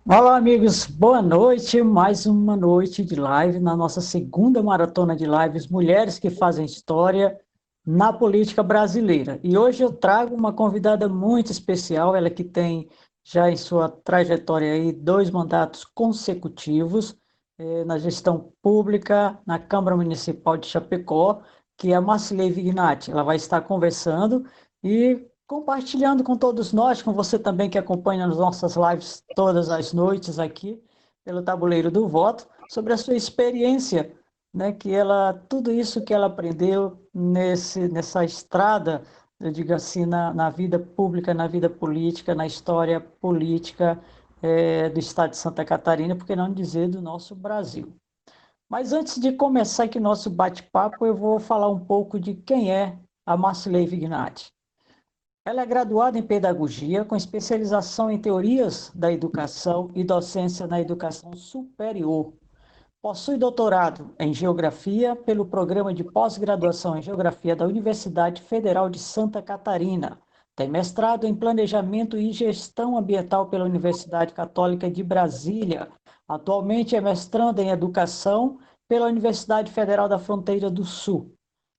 Olá, amigos, boa noite. Mais uma noite de live na nossa segunda maratona de lives Mulheres que Fazem História na Política Brasileira. E hoje eu trago uma convidada muito especial, ela que tem já em sua trajetória aí dois mandatos consecutivos na gestão pública na Câmara Municipal de Chapecó, que é a Marcilei Vignati. Ela vai estar conversando e compartilhando com todos nós, com você também que acompanha as nossas lives todas as noites aqui pelo Tabuleiro do Voto, sobre a sua experiência, né, que ela, tudo isso que ela aprendeu nessa estrada, eu digo assim, na vida pública, na vida política, na história política do estado de Santa Catarina, por que não dizer do nosso Brasil. Mas antes de começar aqui nosso bate-papo, eu vou falar um pouco de quem é a Marcilei Vignati. Ela é graduada em Pedagogia, com especialização em Teorias da Educação e Docência na Educação Superior. Possui doutorado em Geografia pelo Programa de Pós-Graduação em Geografia da Universidade Federal de Santa Catarina. Tem mestrado em Planejamento e Gestão Ambiental pela Universidade Católica de Brasília. Atualmente é mestranda em Educação pela Universidade Federal da Fronteira do Sul.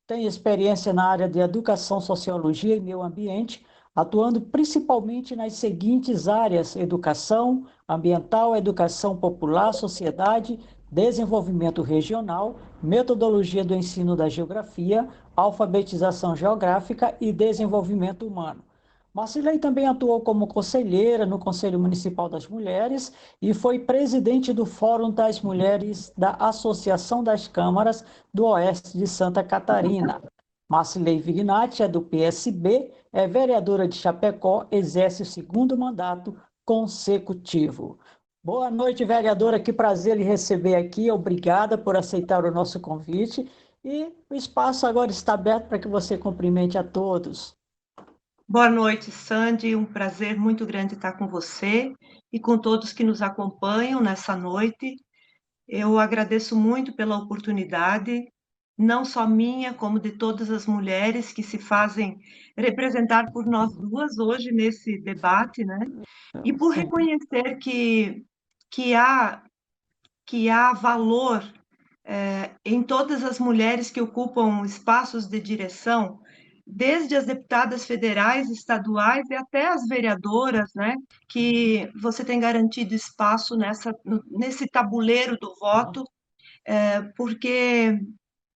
Tem experiência na área de Educação, Sociologia e Meio Ambiente, atuando principalmente nas seguintes áreas: educação ambiental, educação popular, sociedade, desenvolvimento regional, metodologia do ensino da geografia, alfabetização geográfica e desenvolvimento humano. Marcilei também atuou como conselheira no Conselho Municipal das Mulheres e foi presidente do Fórum das Mulheres da Associação das Câmaras do Oeste de Santa Catarina. Marcilei Vignati é do PSB, é vereadora de Chapecó, exerce o segundo mandato consecutivo. Boa noite, vereadora, que prazer lhe receber aqui. Obrigada por aceitar o nosso convite. E o espaço agora está aberto para que você cumprimente a todos. Boa noite, Sandy. Um prazer muito grande estar com você e com todos que nos acompanham nessa noite. Eu agradeço muito pela oportunidade, não só minha, como de todas as mulheres que se fazem representar por nós duas hoje nesse debate, né? E por Sim. reconhecer que há, que há valor em todas as mulheres que ocupam espaços de direção, desde as deputadas federais, estaduais e até as vereadoras, né, que você tem garantido espaço nesse tabuleiro do voto, porque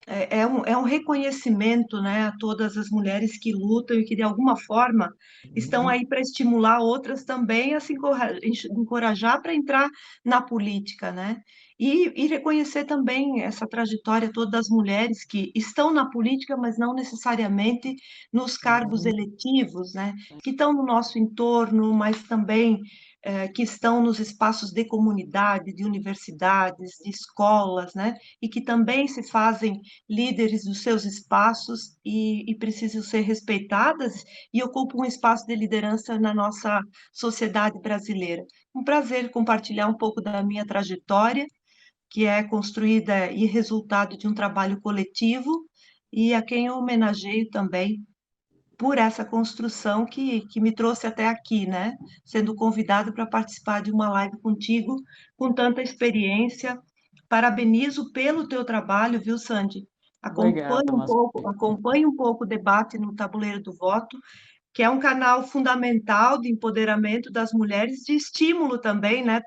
é um reconhecimento, né, a todas as mulheres que lutam e que, de alguma forma, estão aí para estimular outras também a se encorajar para entrar na política, né? E reconhecer também essa trajetória toda das mulheres que estão na política, mas não necessariamente nos cargos eletivos, né? Que estão no nosso entorno, mas também que estão nos espaços de comunidade, de universidades, de escolas, né? E que também se fazem líderes dos seus espaços e precisam ser respeitadas e ocupam um espaço de liderança na nossa sociedade brasileira. Um prazer compartilhar um pouco da minha trajetória, que é construída e resultado de um trabalho coletivo, e a quem eu homenageio também por essa construção que me trouxe até aqui, né? Sendo convidado para participar de uma live contigo, com tanta experiência. Parabenizo pelo teu trabalho, viu, Sandy? Obrigado, Marcilei. Acompanhe um pouco o debate no Tabuleiro do Voto, que é um canal fundamental de empoderamento das mulheres, de estímulo também, né,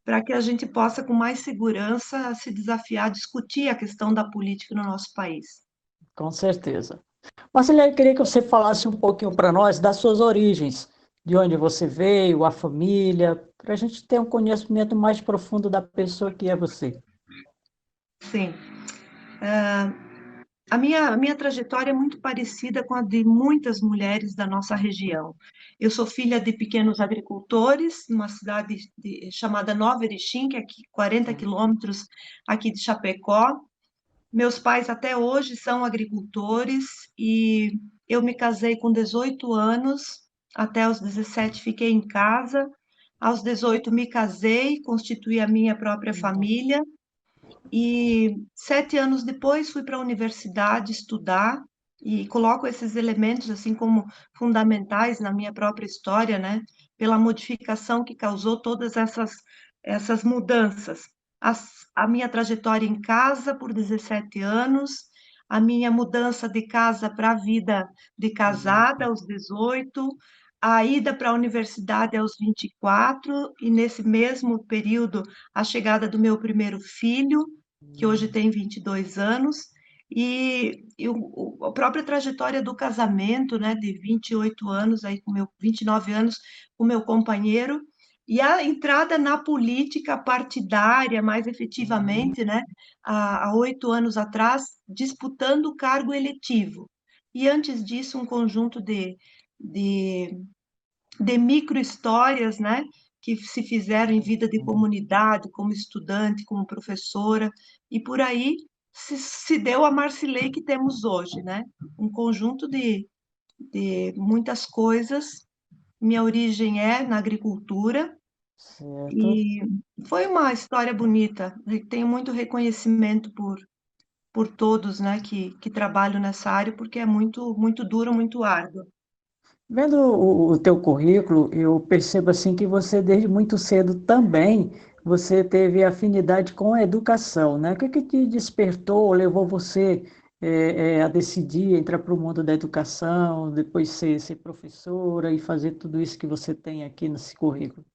para que a gente possa, com mais segurança, se desafiar, discutir a questão da política no nosso país. Com certeza. Marcelo, eu queria que você falasse um pouquinho para nós das suas origens, de onde você veio, a família, para a gente ter um conhecimento mais profundo da pessoa que é você. Sim. A minha trajetória é muito parecida com a de muitas mulheres da nossa região. Eu sou filha de pequenos agricultores, numa cidade chamada Nova Erechim, que é aqui 40 quilômetros aqui de Chapecó. Meus pais até hoje são agricultores e eu me casei com 18 anos, até os 17 fiquei em casa. Aos 18 me casei, constituí a minha própria família. E 7 anos depois fui para a universidade estudar e coloco esses elementos assim como fundamentais na minha própria história, né? Pela modificação que causou todas essas mudanças. A minha trajetória em casa por 17 anos, a minha mudança de casa para a vida de casada aos 18, a ida para a universidade aos 24, e nesse mesmo período a chegada do meu primeiro filho, que hoje tem 22 anos, a própria trajetória do casamento, né, de 28 anos, aí com meu, 29 anos, com meu companheiro, e a entrada na política partidária, mais efetivamente, né, há 8 anos atrás, disputando o cargo eletivo. E antes disso, um conjunto de, de micro-histórias, né, que se fizeram em vida de comunidade, como estudante, como professora, e por aí se deu a Marcilei que temos hoje, né? Um conjunto de muitas coisas. Minha origem é na agricultura, Certo. e foi uma história bonita. Tenho muito reconhecimento por todos, né, que trabalham nessa área, porque é muito, muito duro, muito árduo. Vendo o teu currículo, eu percebo assim que você desde muito cedo também você teve afinidade com a educação, né? O que te despertou, levou você a decidir entrar para o mundo da educação, depois ser professora e fazer tudo isso que você tem aqui nesse currículo?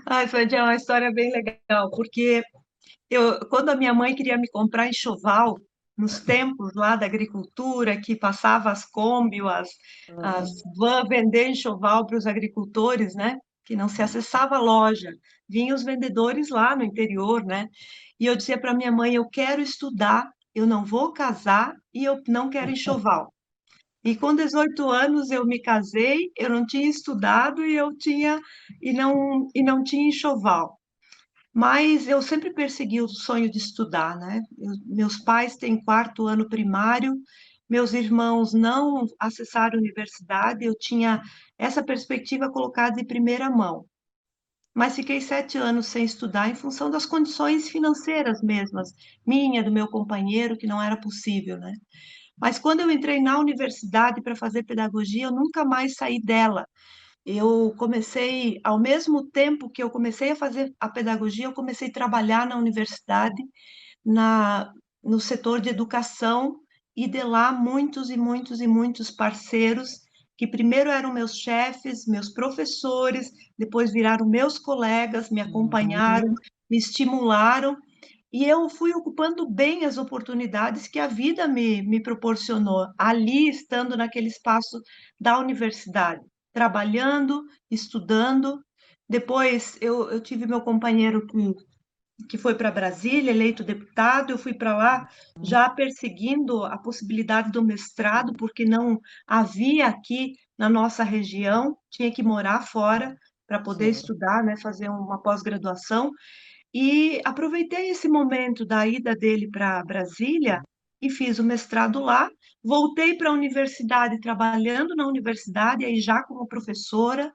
Ai, Sandy, é uma história bem legal, porque quando a minha mãe queria me comprar enxoval, nos tempos lá da agricultura, que passava as Kombi, as Aham. van vender enxoval para os agricultores, né? Que não se acessava a loja, vinham os vendedores lá no interior, né? E eu dizia para minha mãe, eu quero estudar, eu não vou casar e eu não quero enxoval. E com 18 anos eu me casei, eu não tinha estudado e não tinha enxoval. Mas eu sempre persegui o sonho de estudar, né? Meus pais têm quarto ano primário, meus irmãos não acessaram a universidade, eu tinha essa perspectiva colocada em primeira mão. Mas fiquei 7 anos sem estudar em função das condições financeiras mesmas, minha, do meu companheiro, que não era possível, né? Mas quando eu entrei na universidade para fazer pedagogia, eu nunca mais saí dela. Eu comecei, ao mesmo tempo que eu comecei a fazer a pedagogia, eu comecei a trabalhar na universidade, na, no setor de educação, e de lá muitos e muitos e muitos parceiros, que primeiro eram meus chefes, meus professores, depois viraram meus colegas, me acompanharam, Uhum. me estimularam, e eu fui ocupando bem as oportunidades que a vida me proporcionou, ali estando naquele espaço da universidade, trabalhando, estudando. Depois eu tive meu companheiro que foi para Brasília, eleito deputado, eu fui para lá já perseguindo a possibilidade do mestrado, porque não havia aqui na nossa região, tinha que morar fora para poder Certo. estudar, né, fazer uma pós-graduação. E aproveitei esse momento da ida dele para Brasília e fiz o mestrado lá. Voltei para a universidade, trabalhando na universidade, aí já como professora,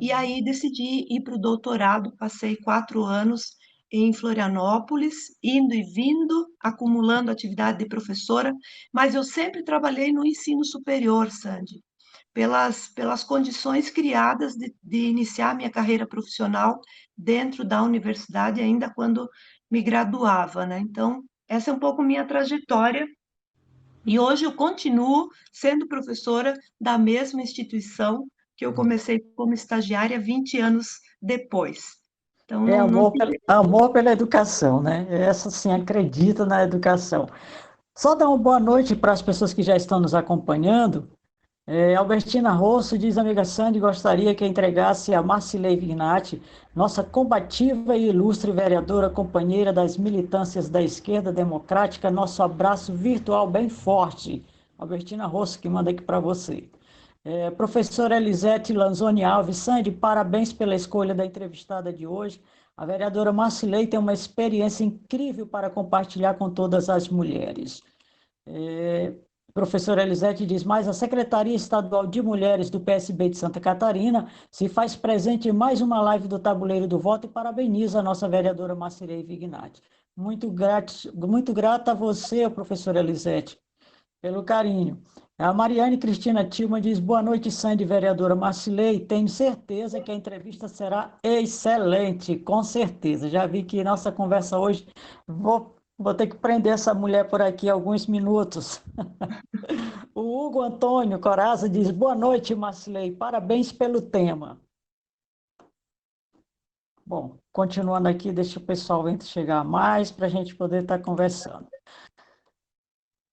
e aí decidi ir para o doutorado. Passei 4 anos em Florianópolis, indo e vindo, acumulando atividade de professora, mas eu sempre trabalhei no ensino superior, Sandy, pelas condições criadas de iniciar minha carreira profissional dentro da universidade, ainda quando me graduava, né? Então, essa é um pouco minha trajetória, e hoje eu continuo sendo professora da mesma instituição que eu comecei como estagiária 20 anos depois. Então, É não amor pela educação, né? Essa sim acredita na educação. Só dar uma boa noite para as pessoas que já estão nos acompanhando. Albertina Rosso diz, amiga Sandy, gostaria que entregasse a Marcilei Vignati, nossa combativa e ilustre vereadora, companheira das militâncias da esquerda democrática, nosso abraço virtual bem forte. Albertina Rosso, que manda aqui para você. Professora Elisete Lanzoni Alves, Sandy, parabéns pela escolha da entrevistada de hoje. A vereadora Marcilei tem uma experiência incrível para compartilhar com todas as mulheres. Professora Elisete diz, mas a Secretaria Estadual de Mulheres do PSB de Santa Catarina se faz presente em mais uma live do Tabuleiro do Voto e parabeniza a nossa vereadora Marcilei Vignati. Muito grata a você, professora Elisete, pelo carinho. A Mariane Cristina Tilma diz: boa noite, Sandy, vereadora Marcilei. Tenho certeza que a entrevista será excelente, com certeza. Já vi que nossa conversa hoje, vou ter que prender essa mulher por aqui alguns minutos. O Hugo Antônio Coraza diz: boa noite, Marcilei. Parabéns pelo tema. Bom, continuando aqui, deixa o pessoal chegar mais para a gente poder estar conversando.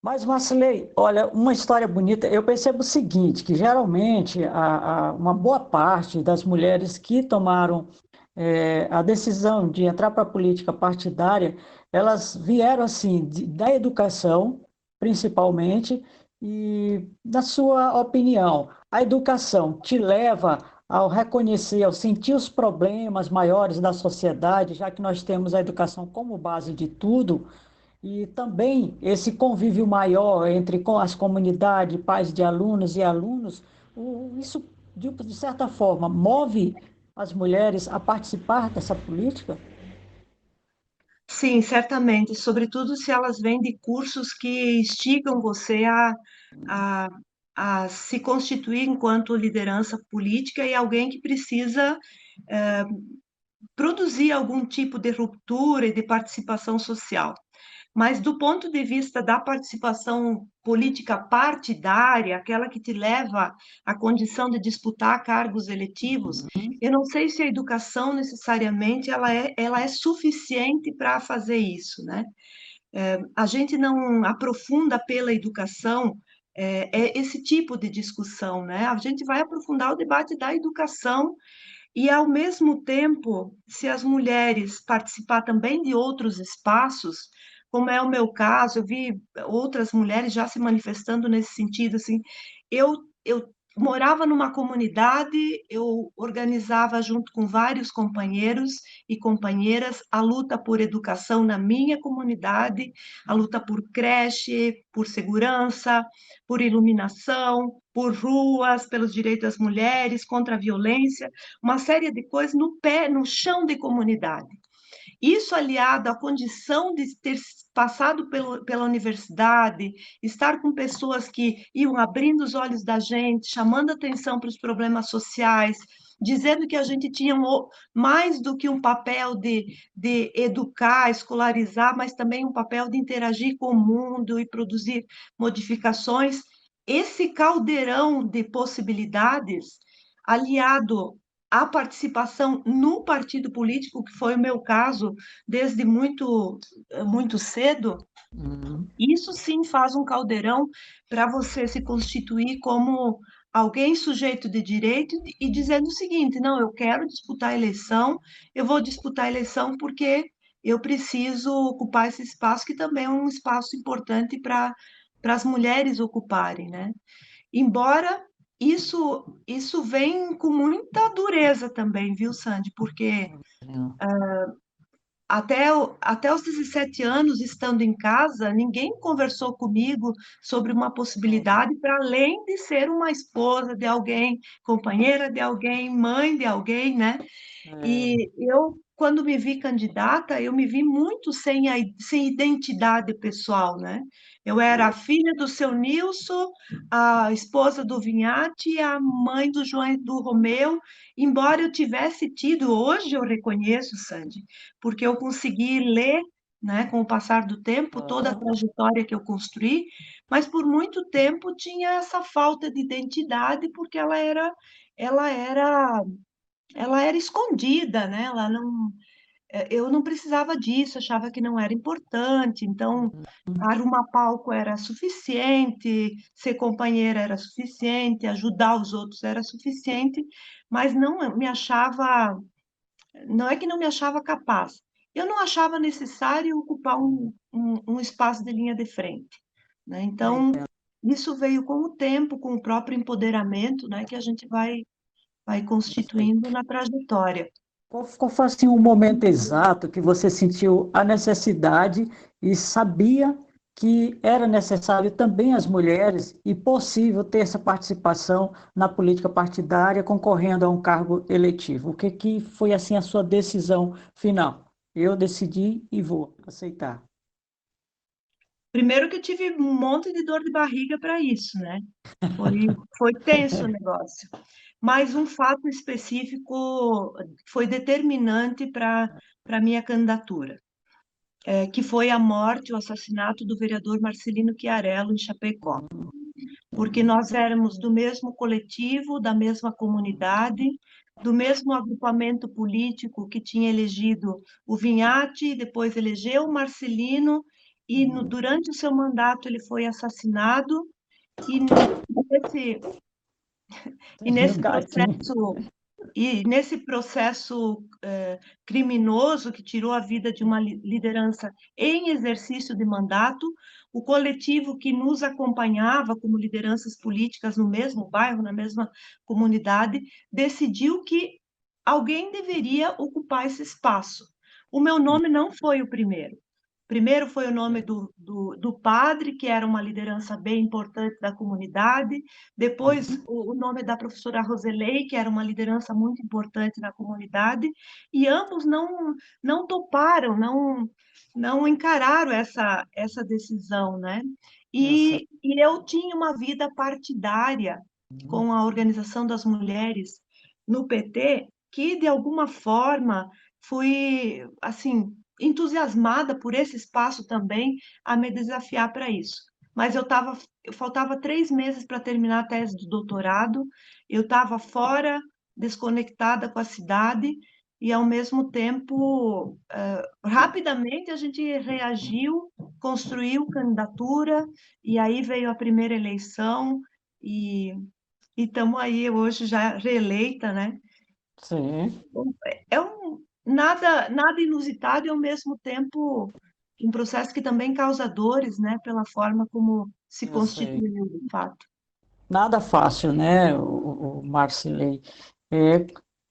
Mas, Marcilei, olha, uma história bonita. Eu percebo o seguinte, que geralmente uma boa parte das mulheres que tomaram a decisão de entrar para a política partidária, elas vieram assim da educação, principalmente, e na sua opinião, a educação te leva ao reconhecer, ao sentir os problemas maiores da sociedade, já que nós temos a educação como base de tudo. E também esse convívio maior entre as comunidades, pais de alunos e alunos, isso, de certa forma, move as mulheres a participar dessa política? Sim, certamente, sobretudo se elas vêm de cursos que instigam você a, a se constituir enquanto liderança política e alguém que precisa produzir algum tipo de ruptura e de participação social. Mas do ponto de vista da participação política partidária, aquela que te leva à condição de disputar cargos eletivos, eu não sei se a educação necessariamente ela é suficiente para fazer isso, né? A gente não aprofunda pela educação esse tipo de discussão, né? A gente vai aprofundar o debate da educação e, ao mesmo tempo, se as mulheres participar também de outros espaços, como é o meu caso, eu vi outras mulheres já se manifestando nesse sentido, assim, eu morava numa comunidade, eu organizava junto com vários companheiros e companheiras a luta por educação na minha comunidade, a luta por creche, por segurança, por iluminação, por ruas, pelos direitos das mulheres, contra a violência, uma série de coisas no pé, no chão de comunidade. Isso aliado à condição de ter passado pela universidade, estar com pessoas que iam abrindo os olhos da gente, chamando atenção para os problemas sociais, dizendo que a gente tinha mais do que um papel de educar, escolarizar, mas também um papel de interagir com o mundo e produzir modificações. Esse caldeirão de possibilidades, aliado a participação no partido político, que foi o meu caso desde muito cedo, Uhum. isso sim faz um caldeirão para você se constituir como alguém sujeito de direito e dizendo o seguinte: não, eu quero disputar a eleição, eu vou disputar a eleição porque eu preciso ocupar esse espaço, que também é um espaço importante para as mulheres ocuparem, né? Embora isso vem com muita dureza também, viu, Sandy? Porque até os 17 anos, estando em casa, ninguém conversou comigo sobre uma possibilidade para além de ser uma esposa de alguém, companheira de alguém, mãe de alguém, né? É, E eu, quando me vi candidata, eu me vi muito sem identidade pessoal, né? Eu era a filha do seu Nilson, a esposa do Vinhati, a mãe do João e do Romeu, embora eu tivesse tido, hoje eu reconheço, Sandy, porque eu consegui ler, né, com o passar do tempo, toda a aham. trajetória que eu construí, mas por muito tempo tinha essa falta de identidade, porque ela era ela era escondida, né? Eu não precisava disso, achava que não era importante. Então, arrumar palco era suficiente, ser companheira era suficiente, ajudar os outros era suficiente, mas não me achava, não é que não me achava capaz. Eu não achava necessário ocupar um espaço de linha de frente, né? Então, Entendo. isso veio com o tempo, com o próprio empoderamento, né, que a gente vai constituindo na trajetória. Qual foi assim, o momento exato que você sentiu a necessidade e sabia que era necessário também as mulheres e possível ter essa participação na política partidária concorrendo a um cargo eletivo? O que que foi assim a sua decisão final? Eu decidi e vou aceitar. Primeiro que eu tive um monte de dor de barriga para isso, né? Foi, foi tenso o negócio. Mas um fato específico foi determinante para a minha candidatura, que foi a morte, o assassinato do vereador Marcelino Chiarello em Chapecó, porque nós éramos do mesmo coletivo, da mesma comunidade, do mesmo agrupamento político que tinha elegido o Vinhati, depois elegeu o Marcelino, e durante o seu mandato ele foi assassinado, e nesse, e E o nesse gatinho. processo E nesse processo criminoso que tirou a vida de uma liderança em exercício de mandato, o coletivo que nos acompanhava como lideranças políticas no mesmo bairro, na mesma comunidade, decidiu que alguém deveria ocupar esse espaço. O meu nome não foi o primeiro. Primeiro foi o nome do padre, que era uma liderança bem importante da comunidade. Depois, o nome da professora Roselei, que era uma liderança muito importante na comunidade. E ambos não toparam, não encararam essa decisão, né? Eu sei. E eu tinha uma vida partidária com a Organização das Mulheres no PT, que, de alguma forma, fui, assim, entusiasmada por esse espaço também a me desafiar para isso. Mas eu faltava 3 meses para terminar a tese de doutorado, eu estava fora, desconectada com a cidade, e ao mesmo tempo, rapidamente a gente reagiu, construiu candidatura, e aí veio a primeira eleição, e estamos aí hoje já reeleita, né? Sim, É nada inusitado e, ao mesmo tempo, um processo que também causa dores, né, pela forma como se eu sei. constituiu, de fato. Nada fácil, né, o Marcilei? É,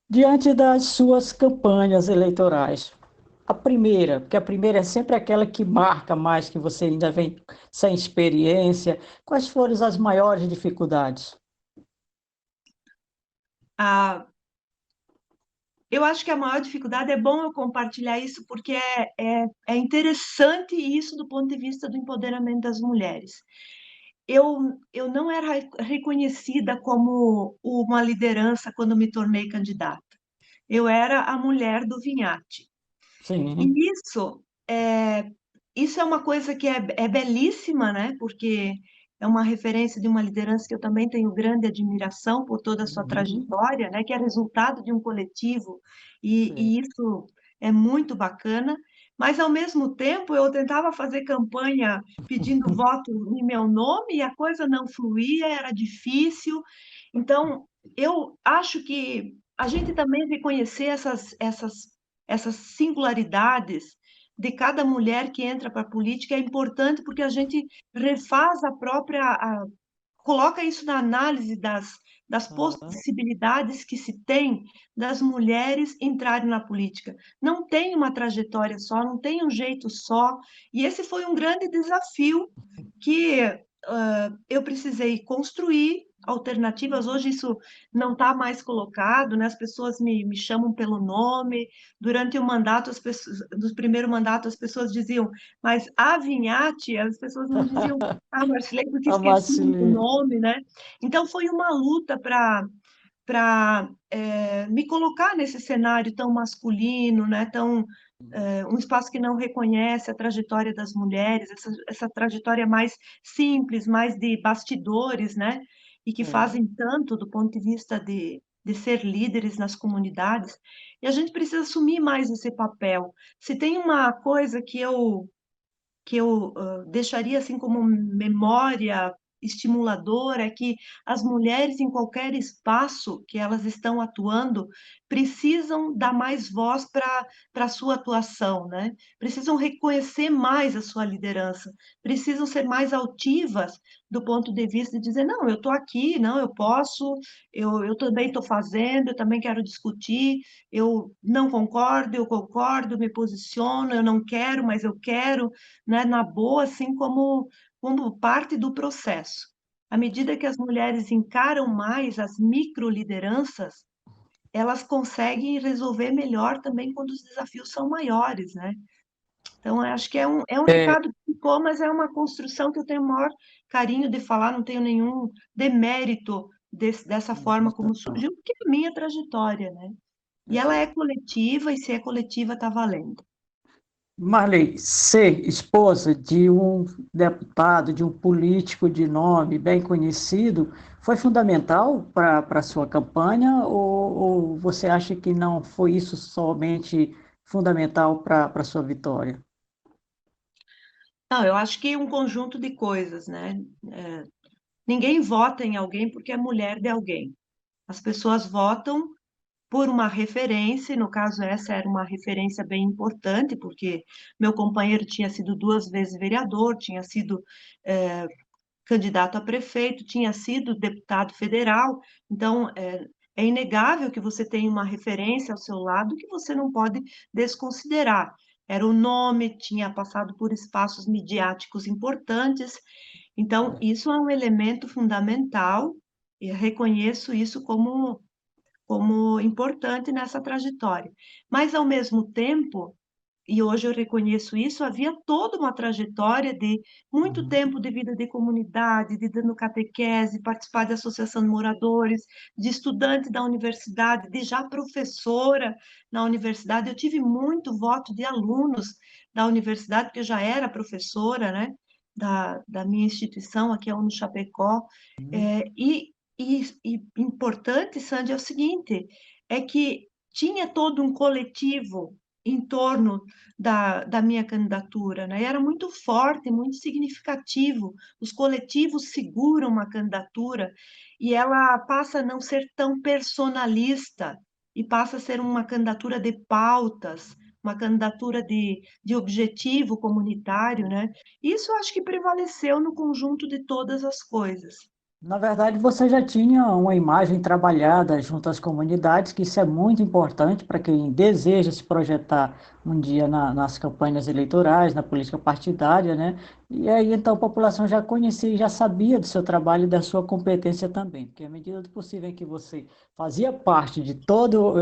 diante das suas campanhas eleitorais, a primeira, porque a primeira é sempre aquela que marca mais, que você ainda vem sem experiência, quais foram as maiores dificuldades? Ah, eu acho que a maior dificuldade, é bom eu compartilhar isso, porque é interessante isso do ponto de vista do empoderamento das mulheres. Eu não era reconhecida como uma liderança quando me tornei candidata. Eu era a mulher do Vinhate. Sim. E isso é uma coisa que é belíssima, né? Porque é uma referência de uma liderança que eu também tenho grande admiração por toda a sua Uhum. trajetória, né? Que é resultado de um coletivo, Sim. e isso é muito bacana. Mas, ao mesmo tempo, eu tentava fazer campanha pedindo voto em meu nome e a coisa não fluía, era difícil. Então, eu acho que a gente também reconhecer essas singularidades de cada mulher que entra para a política é importante, porque a gente refaz coloca isso na análise das Aham. possibilidades que se tem das mulheres entrarem na política. Não tem uma trajetória só, não tem um jeito só, e esse foi um grande desafio que eu precisei construir alternativas. Hoje isso não está mais colocado, né? As pessoas me chamam pelo nome. Durante o mandato, do primeiro mandato, as pessoas diziam, mas a Vinhate, as pessoas não diziam, ah, Marcilei, porque A esqueciam o Marcilei. nome, né? Então foi uma luta para me colocar nesse cenário tão masculino, né? Um espaço que não reconhece a trajetória das mulheres, essa trajetória mais simples, mais de bastidores, né? E que Sim. fazem tanto do ponto de vista de ser líderes nas comunidades. E a gente precisa assumir mais esse papel. Se tem uma coisa que eu deixaria assim como memória estimuladora, é que as mulheres, em qualquer espaço que elas estão atuando, precisam dar mais voz para a sua atuação, né? Precisam reconhecer mais a sua liderança, precisam ser mais altivas do ponto de vista de dizer, não, eu estou aqui, não, eu posso, eu também estou fazendo, eu também quero discutir, eu não concordo, eu concordo, me posiciono, eu não quero, mas eu quero, né, na boa, assim como parte do processo. À medida que as mulheres encaram mais as microlideranças, elas conseguem resolver melhor também quando os desafios são maiores, né? Então, eu acho que é um É, recado que ficou, mas é uma construção que eu tenho o maior carinho de falar, não tenho nenhum demérito dessa forma como surgiu, porque é a minha trajetória, né? E ela é coletiva, e se é coletiva, está valendo. Marley, ser esposa de um deputado, de um político de nome bem conhecido, foi fundamental para a sua campanha ou você acha que não foi isso somente fundamental para a sua vitória? Não, eu acho que um conjunto de coisas, né? É, ninguém vota em alguém porque é mulher de alguém. As pessoas votam por uma referência, e no caso essa era uma referência bem importante, porque meu companheiro tinha sido 2 vezes vereador, tinha sido candidato a prefeito, tinha sido deputado federal, então é inegável que você tem uma referência ao seu lado que você não pode desconsiderar. Era o nome, tinha passado por espaços midiáticos importantes, então isso é um elemento fundamental, e eu reconheço isso como importante nessa trajetória. Mas, ao mesmo tempo, e hoje eu reconheço isso, havia toda uma trajetória de muito Uhum. tempo de vida de comunidade, de dando catequese, participar de associação de moradores, de estudante da universidade, de já professora na universidade. Eu tive muito voto de alunos da universidade, porque eu já era professora, né, da minha instituição, aqui é a UNO Chapecó. E importante, Sandy, é o seguinte, é que tinha todo um coletivo em torno da minha candidatura, né? E era muito forte, muito significativo. Os coletivos seguram uma candidatura e ela passa a não ser tão personalista e passa a ser uma candidatura de pautas, uma candidatura de objetivo comunitário, né? Isso eu acho que prevaleceu no conjunto de todas as coisas. Na verdade, você já tinha uma imagem trabalhada junto às comunidades, que isso é muito importante para quem deseja se projetar um dia nas campanhas eleitorais, na política partidária, né? E aí, então, a população já conhecia e já sabia do seu trabalho e da sua competência também, porque à medida do possível em que você fazia parte de todo,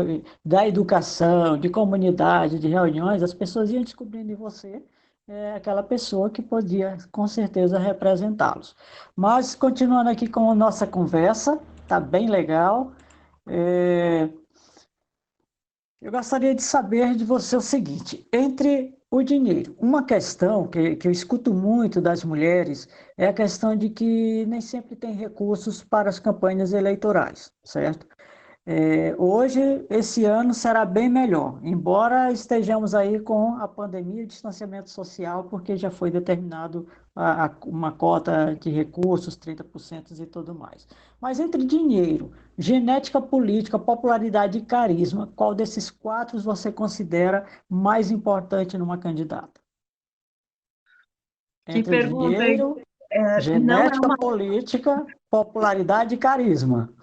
da educação, de comunidade, de reuniões, as pessoas iam descobrindo em você aquela pessoa que podia, com certeza, representá-los. Mas, continuando aqui com a nossa conversa, tá bem legal. É, eu gostaria de saber de você o seguinte: entre o dinheiro, uma questão que eu escuto muito das mulheres é a questão de que nem sempre tem recursos para as campanhas eleitorais, certo? Hoje, esse ano será bem melhor, embora estejamos aí com a pandemia e distanciamento social, porque já foi determinado uma cota de recursos, 30% e tudo mais. Mas entre dinheiro, genética política, popularidade e carisma, qual desses quatro você considera mais importante numa candidata? Que Entre pergunta, hein? dinheiro, Não é genética uma. política, popularidade e carisma.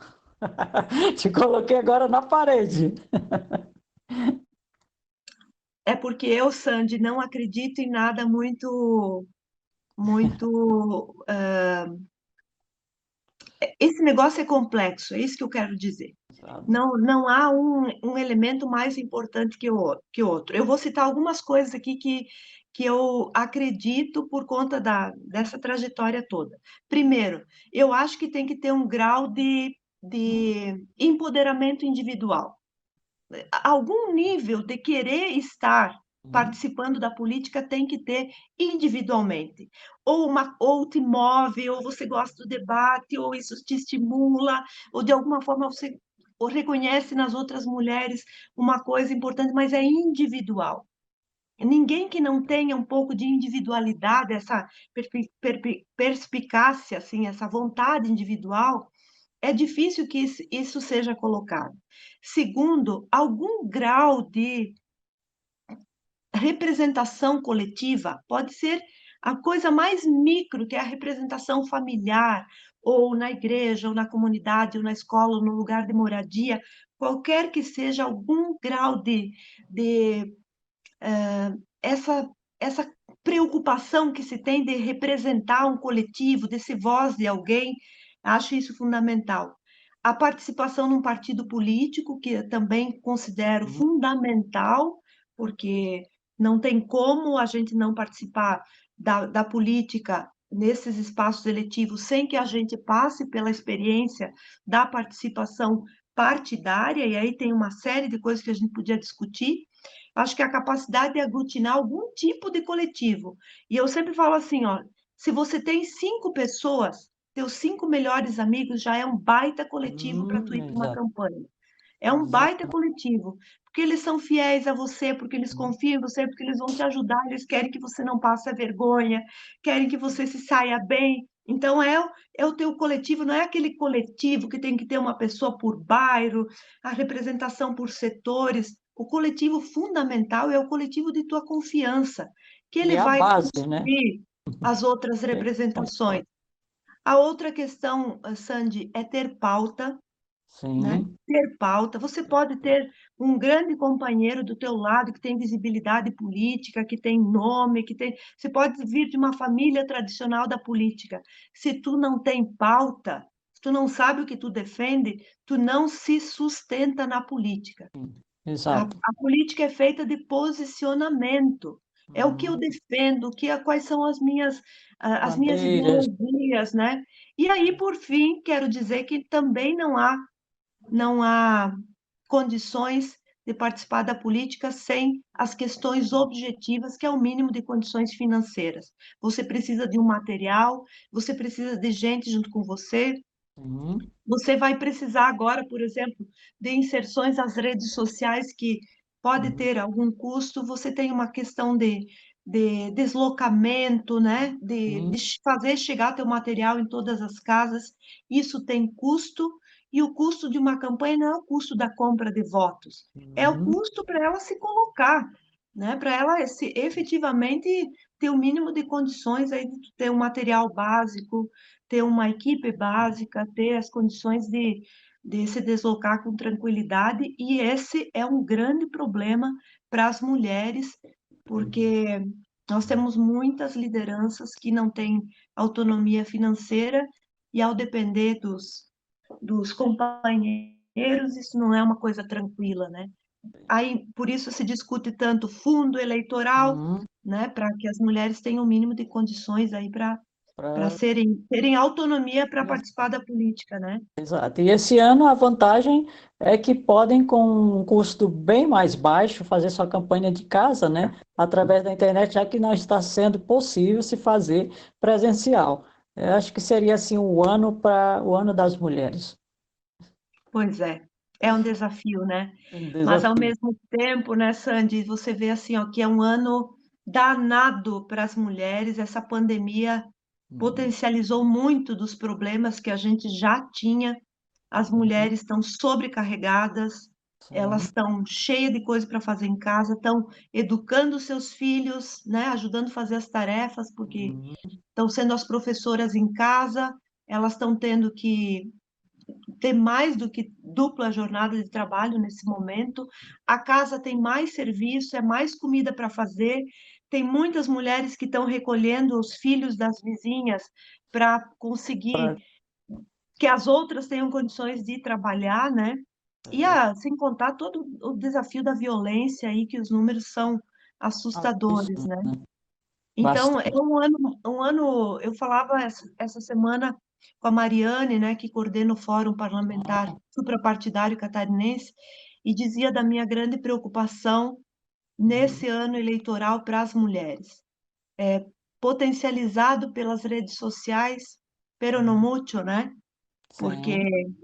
Te coloquei agora na parede. É porque eu, Sandy, não acredito em nada muito. Esse negócio é complexo, é isso que eu quero dizer. Não há um elemento mais importante que outro. Eu vou citar algumas coisas aqui que eu acredito por conta dessa trajetória toda. Primeiro, eu acho que tem que ter um grau de empoderamento individual. Algum nível de querer estar participando da política tem que ter individualmente. Ou te move, ou você gosta do debate, ou isso te estimula, ou de alguma forma você ou reconhece nas outras mulheres uma coisa importante, mas é individual. Ninguém que não tenha um pouco de individualidade, essa perspicácia, assim, essa vontade individual, é difícil que isso seja colocado. Segundo, algum grau de representação coletiva pode ser a coisa mais micro, que é a representação familiar, ou na igreja, ou na comunidade, ou na escola, ou no lugar de moradia, qualquer que seja algum grau de essa preocupação que se tem de representar um coletivo, de ser voz de alguém, acho isso fundamental. A participação num partido político, que eu também considero fundamental, porque Não tem como a gente não participar da política nesses espaços eletivos sem que a gente passe pela experiência da participação partidária, e aí tem uma série de coisas que a gente podia discutir. Acho que a capacidade de aglutinar algum tipo de coletivo. E eu sempre falo assim, ó, se você tem 5 pessoas, teus 5 melhores amigos já é um baita coletivo para tu ir para uma Exato, campanha. É um baita exato. coletivo, porque eles são fiéis a você, porque eles confiam em você, porque eles vão te ajudar, eles querem que você não passe a vergonha, querem que você se saia bem. Então, é o teu coletivo, não é aquele coletivo que tem que ter uma pessoa por bairro, a representação por setores. O coletivo fundamental é o coletivo de tua confiança, que E ele é a vai base, né? construir as outras Tem que representações. concordo. A outra questão, Sandy, é ter pauta, né? Sim. Ter pauta. Você pode ter um grande companheiro do teu lado que tem visibilidade política, que tem nome, que tem. Você pode vir de uma família tradicional da política. Se tu não tem pauta, se tu não sabe o que tu defende, tu não se sustenta na política. Exato. A política é feita de posicionamento. É o que eu Uhum. defendo, quais são as minhas Bandeiras. ideologias, né? E aí, por fim, quero dizer que também não há condições de participar da política sem as questões objetivas, que é o mínimo de condições financeiras. Você precisa de um material, você precisa de gente junto com você, Uhum. você vai precisar agora, por exemplo, de inserções às redes sociais que pode Uhum. ter algum custo, você tem uma questão de deslocamento, né? De Sim. fazer chegar teu material em todas as casas, isso tem custo, e o custo de uma campanha não é o custo da compra de votos, é o Uhum. custo para ela se colocar, né? Para ela efetivamente ter o mínimo de condições aí de ter um material básico, ter uma equipe básica, ter as condições de se deslocar com tranquilidade, e esse é um grande problema para as mulheres, porque nós temos muitas lideranças que não têm autonomia financeira, e ao depender dos companheiros, isso não é uma coisa tranquila, né? Aí, por isso se discute tanto fundo eleitoral, Uhum. né, para que as mulheres tenham o mínimo de condições aí para Pra- terem autonomia para participar da política, né? Exato. E esse ano a vantagem é que podem, com um custo bem mais baixo, fazer sua campanha de casa, né? Através da internet, já que não está sendo possível se fazer presencial. Eu acho que seria assim o ano das mulheres. Pois é um desafio, né? Um Mas ao desafio. mesmo tempo, né, Sandy, você vê assim, ó, que é um ano danado para as mulheres. Essa pandemia Uhum. potencializou muito dos problemas que a gente já tinha. As Uhum. mulheres estão sobrecarregadas, elas Sim. estão cheias de coisa para fazer em casa, estão educando seus filhos, né, ajudando a fazer as tarefas, porque Uhum. estão sendo as professoras em casa, elas estão tendo que ter mais do que dupla jornada de trabalho nesse momento. A casa tem mais serviço, é mais comida para fazer. Tem muitas mulheres que estão recolhendo os filhos das vizinhas para conseguir Pra- que as outras tenham condições de trabalhar, né? E sem contar todo o desafio da violência aí, que os números são assustadores, Altíssimo, né? né? Então, é Bastante. eu falava essa semana com a Mariane, né, que coordena o Fórum Parlamentar Suprapartidário Catarinense, e dizia da minha grande preocupação Uhum. nesse ano eleitoral para as mulheres, potencializado pelas redes sociais, pero no Uhum. mucho, né? Porque Sim.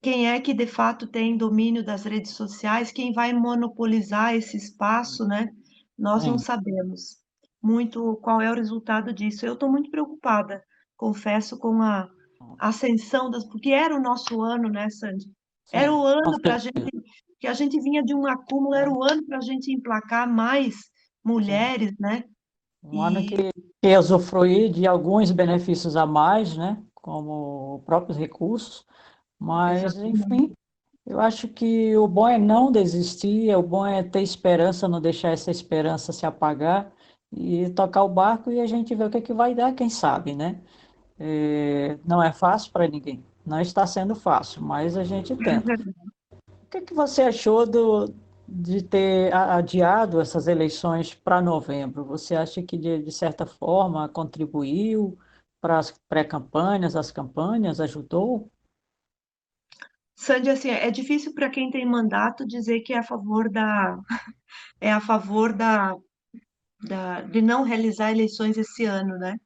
quem é que de fato tem domínio das redes sociais, quem vai monopolizar esse espaço, né? Nós não Sim. sabemos muito qual é o resultado disso. Eu estou muito preocupada, confesso, com a ascensão porque era o nosso ano, né, Sandy? Era Sim. o Com ano para a certeza. gente, que a gente vinha de um acúmulo, era o ano para a gente emplacar mais Sim. mulheres, né? Um ano E que usufruir de alguns benefícios a mais, né? Como próprios recursos, mas, exatamente. enfim, eu acho que o bom é não desistir, o bom é ter esperança, não deixar essa esperança se apagar e tocar o barco e a gente vê o que é que vai dar, quem sabe, né? Não é fácil para ninguém, não está sendo fácil, mas a gente tenta. O que é que você achou de ter adiado essas eleições para novembro, você acha que, de certa forma, contribuiu para as pré-campanhas, as campanhas, ajudou? Sandy, assim, é difícil para quem tem mandato dizer que é a favor é a favor de não realizar eleições esse ano, né?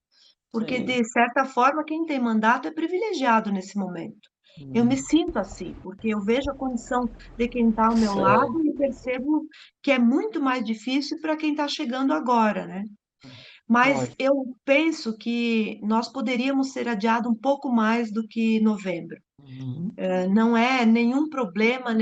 Porque, Sim. de certa forma, quem tem mandato é privilegiado nesse momento. Eu me Hum, sinto assim, porque eu vejo a condição de quem está ao meu sei. lado e percebo que é muito mais difícil para quem está chegando agora, né? Mas Lógico. eu penso que nós poderíamos ser adiado um pouco mais do que novembro. Uhum. Não é nenhum problema,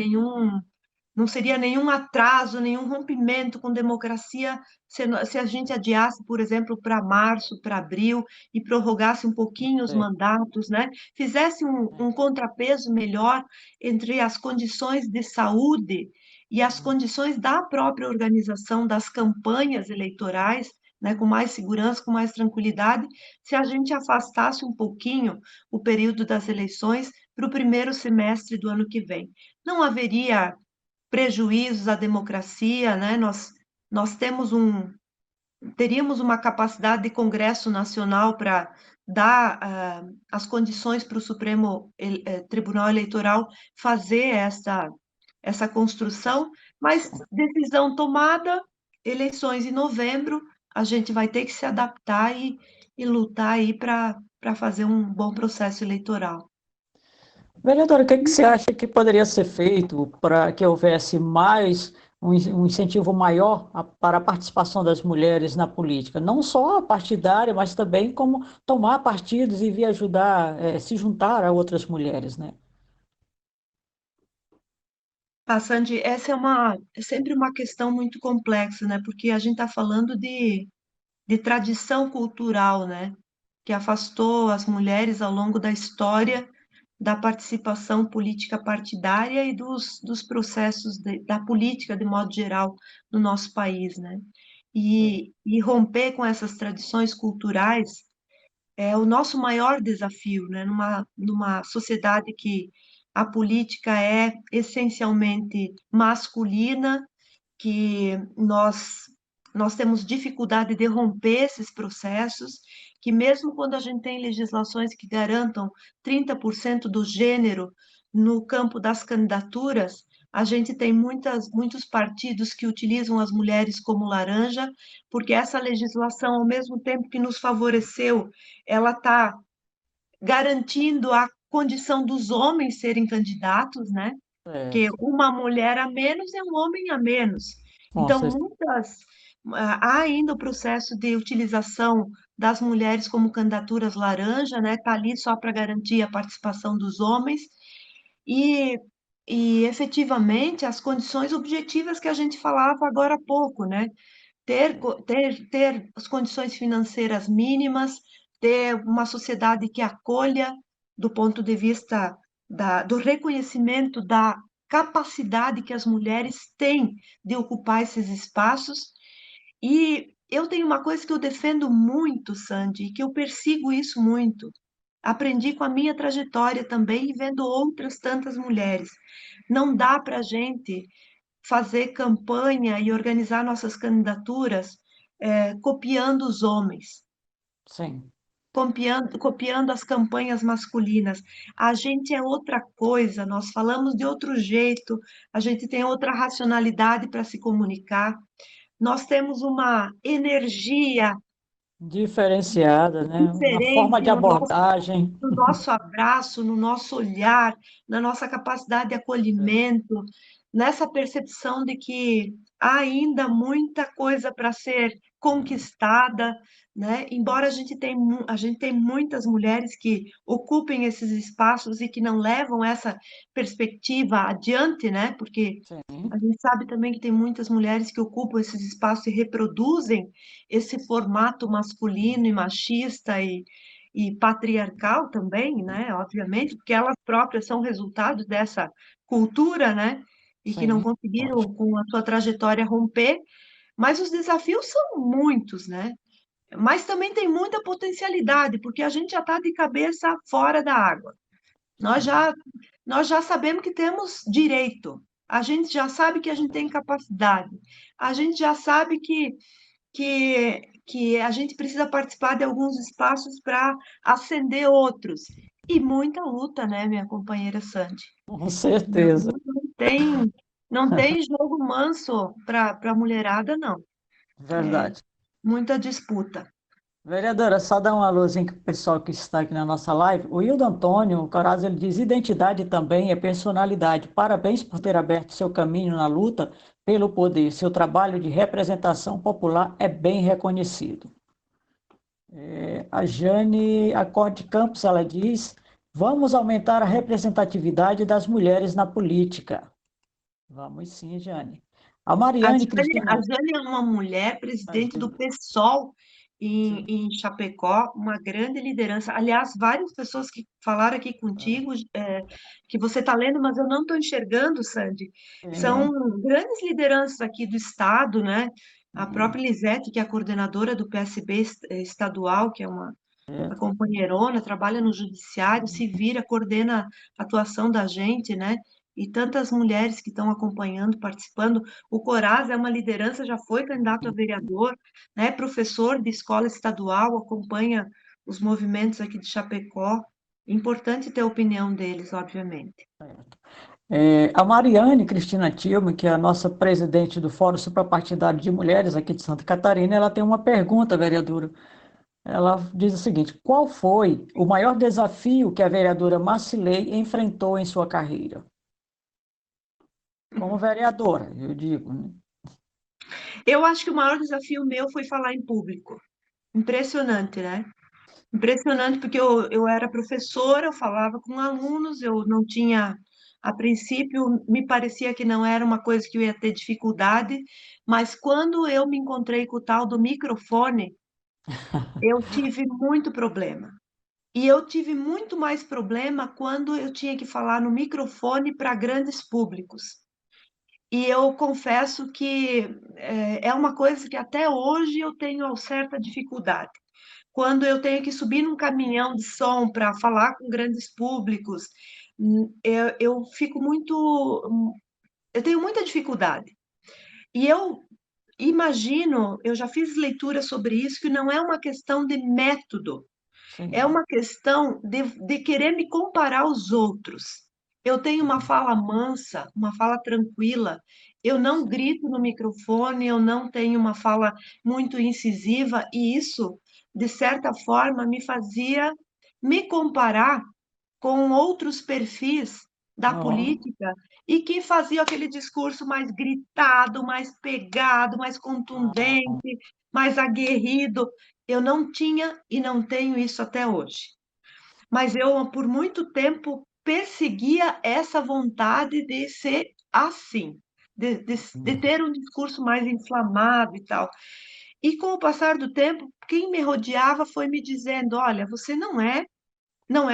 não seria nenhum atraso, nenhum rompimento com democracia se a gente adiasse, por exemplo, para março, para abril, e prorrogasse um pouquinho os Sei. mandatos, né? Fizesse um contrapeso melhor entre as condições de saúde e as condições da própria organização das campanhas eleitorais, né, com mais segurança, com mais tranquilidade, se a gente afastasse um pouquinho o período das eleições para o primeiro semestre do ano que vem. Não haveria prejuízos à democracia, né? Nós teríamos uma capacidade de Congresso Nacional para dar as condições para o Supremo Tribunal Eleitoral fazer essa construção, mas decisão tomada, eleições em novembro, a gente vai ter que se adaptar e lutar aí para fazer um bom processo eleitoral. Vereadora, o que que você acha que poderia ser feito para que houvesse mais um incentivo maior para a participação das mulheres na política? Não só partidária, mas também como tomar partidos e vir ajudar, se juntar a outras mulheres, né? Sandy, essa é sempre uma questão muito complexa, né? Porque a gente está falando de tradição cultural, né? Que afastou as mulheres ao longo da história da participação política partidária e dos processos da política de modo geral no nosso país, né? Sim, E romper com essas tradições culturais é o nosso maior desafio, né? Numa sociedade que a política é essencialmente masculina, que nós temos dificuldade de romper esses processos, que mesmo quando a gente tem legislações que garantam 30% do gênero no campo das candidaturas, a gente tem muitos partidos que utilizam as mulheres como laranja, porque essa legislação, ao mesmo tempo que nos favoreceu, ela está garantindo a condição dos homens serem candidatos, né? Que certo. uma mulher a menos é um homem a menos. Com Então, certeza. há ainda o processo de utilização das mulheres como candidaturas laranja, né? Está ali só para garantir a participação dos homens e, e efetivamente as condições objetivas que a gente falava agora há pouco, né? Ter as condições financeiras mínimas, ter uma sociedade que acolha do ponto de vista do reconhecimento da capacidade que as mulheres têm de ocupar esses espaços. E eu tenho uma coisa que eu defendo muito, Sandy, e que eu persigo isso muito. Aprendi com a minha trajetória também e vendo outras tantas mulheres. Não dá para a gente fazer campanha e organizar nossas candidaturas copiando os homens, Sim, copiando as campanhas masculinas. A gente é outra coisa, nós falamos de outro jeito, a gente tem outra racionalidade para se comunicar, nós temos uma energia diferenciada, né? Uma forma diferente de abordagem. no nosso abraço, no nosso olhar, na nossa capacidade de acolhimento, nessa percepção de que há ainda muita coisa para ser conquistada, né? Embora a gente tem muitas mulheres que ocupem esses espaços e que não levam essa perspectiva adiante, né? Porque Sim, a gente sabe também que tem muitas mulheres que ocupam esses espaços e reproduzem esse formato masculino e machista e patriarcal também, né? Obviamente, porque elas próprias são resultado dessa cultura, né? E que não sim, conseguiram, lógico. com a sua trajetória, romper. Mas os desafios são muitos, né? Mas também tem muita potencialidade, porque a gente já está de cabeça fora da água. Nós Sim, já, nós já sabemos que temos direito. A gente já sabe que a gente tem capacidade. A gente já sabe que a gente precisa participar de alguns espaços para ascender outros. E muita luta, né, minha companheira Sandy? Com Não, certeza, tem, não tem jogo manso para a mulherada, não. É verdade. muita disputa. Vereadora, só dar uma luzinha para o pessoal que está aqui na nossa live. O Hildo Antônio Coraz, ele diz: identidade também é personalidade. Parabéns por ter aberto seu caminho na luta pelo poder. Seu trabalho de representação popular é bem reconhecido. A Jane Acorde Campos, ela diz: vamos aumentar a representatividade das mulheres na política. Vamos sim, Jane. A Mariane A Cristina. Jane é uma mulher presidente do PSOL em Chapecó, uma grande liderança. Aliás, várias pessoas que falaram aqui contigo, que você está lendo, mas eu não estou enxergando, Sandy, são Sim, grandes lideranças aqui do Estado, né? A sim, própria Lisete, que é a coordenadora do PSB estadual, que é uma é. companheirona, trabalha no judiciário, se vira, coordena a atuação da gente, né? E tantas mulheres que estão acompanhando, participando. O Coraz é uma liderança, já foi candidato a vereador, né? Professor de escola estadual, acompanha os movimentos aqui de Chapecó. Importante ter a opinião deles, obviamente. A Mariane Cristina Tilme, que é a nossa presidente do Fórum Suprapartidário de Mulheres aqui de Santa Catarina, ela tem uma pergunta, vereadora. Ela diz o seguinte: qual foi o maior desafio que a vereadora Marcilei enfrentou em sua carreira? Como vereadora, eu digo, né? Eu acho que o maior desafio meu foi falar em público. Impressionante, né? Impressionante, porque eu era professora, eu falava com alunos, eu não tinha, a princípio, me parecia que não era uma coisa que eu ia ter dificuldade, mas quando eu me encontrei com o tal do microfone, eu tive muito problema. E eu tive muito mais problema quando eu tinha que falar no microfone para grandes públicos. E eu confesso que é uma coisa que até hoje eu tenho certa dificuldade quando eu tenho que subir num caminhão de som para falar com grandes públicos, eu fico muito, eu tenho muita dificuldade. E eu imagino, eu já fiz leitura sobre isso, que não é uma questão de método, é Sim. uma questão de querer me comparar aos outros. Eu tenho uma fala mansa, uma fala tranquila, eu não grito no microfone, eu não tenho uma fala muito incisiva, e isso, de certa forma, me fazia me comparar com outros perfis da Ó, política e que faziam aquele discurso mais gritado, mais pegado, mais ó, contundente, mais aguerrido. Eu não tinha e não tenho isso até hoje. Mas eu, por muito tempo, perseguia essa vontade de ser assim, de ter um discurso mais inflamado e tal. E com o passar do tempo, quem me rodeava foi me dizendo: olha, você não é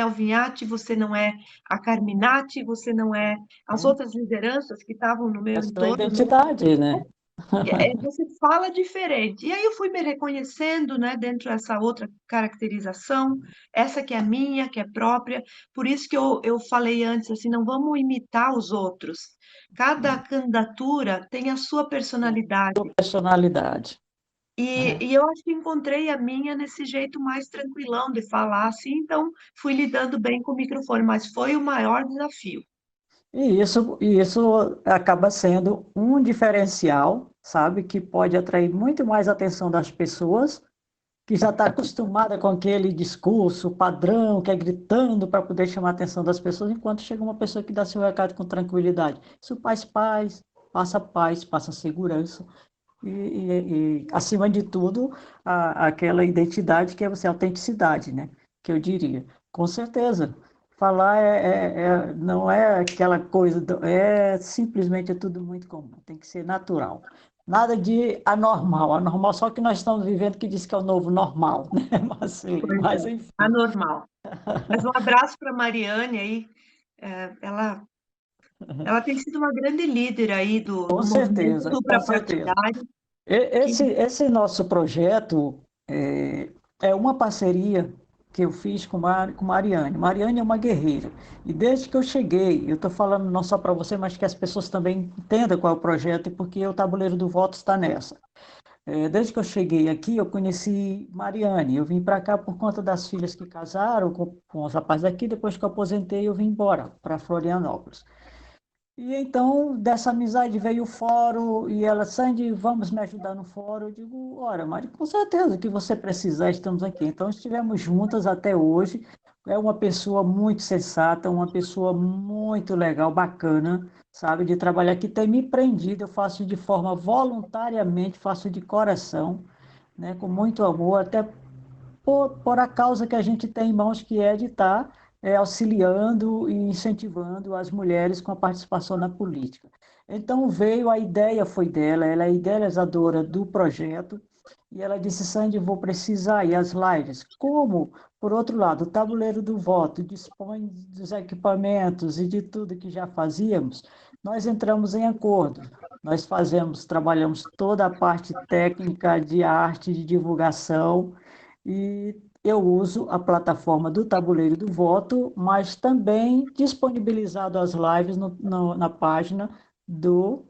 o Vinhati, você não é a Carminati, você não é as é. outras lideranças que estavam no meu A sua entorno, né? identidade, né? Você fala diferente. E aí eu fui me reconhecendo, né, dentro dessa outra caracterização, essa que é minha, que é própria. Por isso que eu falei antes, assim, não vamos imitar os outros. Cada candidatura tem a sua personalidade. Personalidade. E, É. e eu acho que encontrei a minha nesse jeito mais tranquilão de falar, assim, então fui lidando bem com o microfone, mas foi o maior desafio. E isso acaba sendo um diferencial, sabe, que pode atrair muito mais a atenção das pessoas, que já está acostumada com aquele discurso padrão, que é gritando para poder chamar a atenção das pessoas, enquanto chega uma pessoa que dá seu recado com tranquilidade. Isso paz, passa segurança. Acima de tudo, aquela identidade que é você, a autenticidade, né? Que eu diria. Com certeza. Falar não é aquela coisa, é simplesmente é tudo muito comum, tem que ser natural. Nada de anormal. Anormal só que nós estamos vivendo que diz que é o novo normal, né, Marcelo? Pois Mas é, enfim. anormal. Mas um abraço para a Mariane aí, ela tem sido uma grande líder aí do movimento Com certeza. suprapartidário, que Esse nosso projeto é uma parceria. que eu fiz com Mariane. Mariane é uma guerreira. E desde que eu cheguei, eu estou falando não só para você, mas que as pessoas também entendam qual é o projeto e porque o Tabuleiro do Voto está nessa. Desde que eu cheguei aqui, eu conheci Mariane. Eu vim para cá por conta das filhas que casaram com os rapazes daqui. Depois que eu aposentei, eu vim embora para Florianópolis. E então, dessa amizade veio o fórum e ela, Sandy, vamos me ajudar no fórum. Eu digo, ora, Mari, com certeza, o que você precisar, estamos aqui. Então, estivemos juntas até hoje. É uma pessoa muito sensata, uma pessoa muito legal, bacana, sabe, de trabalhar, que tem me prendido. Eu faço de forma voluntariamente, faço de coração, né, com muito amor, até por a causa que a gente tem em mãos, que é de estar auxiliando e incentivando as mulheres com a participação na política. Então veio, a ideia foi dela, ela é a idealizadora do projeto, e ela disse, Sandy, vou precisar, e as lives, como, por outro lado, o tabuleiro do voto dispõe dos equipamentos e de tudo que já fazíamos, nós entramos em acordo. Nós trabalhamos toda a parte técnica de arte, de divulgação, e eu uso a plataforma do Tabuleiro do Voto, mas também disponibilizado as lives na página do